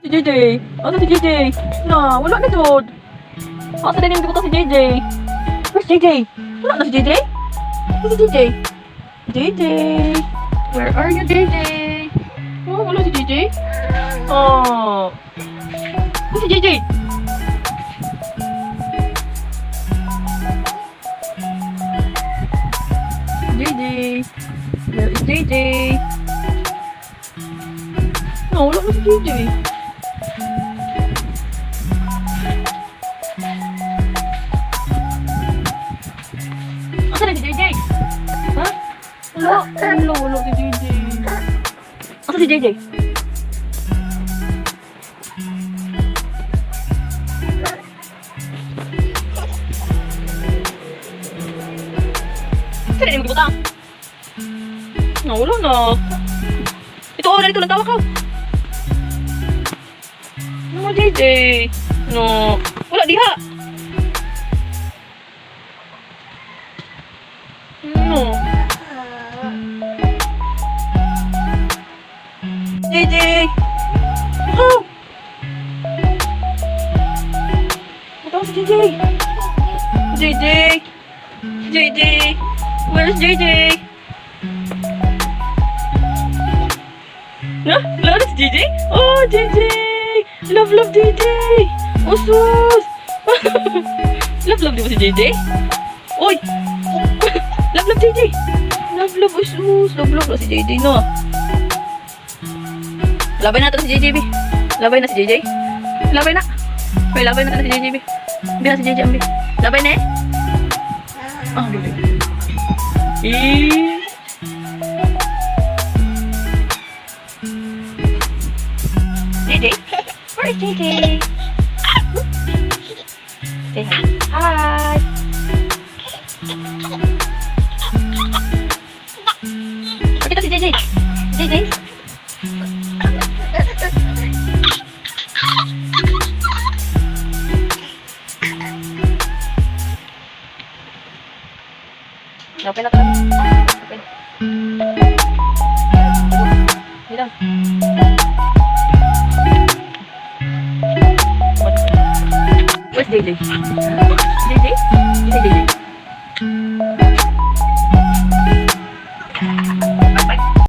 Si JJ. Asa si JJ? Na, wala na jud. Asa din yung si JJ? Where's JJ? Wala na si JJ? Si JJ? JJ? Where are you, JJ? Oh, wala si JJ? Oh. Si JJ? JJ? Where is JJ? No, wala na si JJ. Asa na si JJ? Ha? Wala si JJ. Asa si JJ? Saan yung magibutang? No, wala na. Ito, wala dito. Nagtawa ka. No, JJ. No. Wala diha. No. JJ. Oh. Nagtawa si JJ. JJ. JJ. Where's JJ? Nah, wala na si JJ? Oh, JJ! Love JJ! Usus! love di ba si JJ? Uy! love JJ! Love usus! Love si JJ, no? Labay na ito si JJ, B. Labay na si JJ. Labay na. May labay na ito si JJ, B. Bihan si JJ, B. Labay na eh. Oh, JJ. JJ? Where is JJ? Say hi. Hi. Kita si JJ. JJ? Open na talaga. Open. Dito. Where's JJ?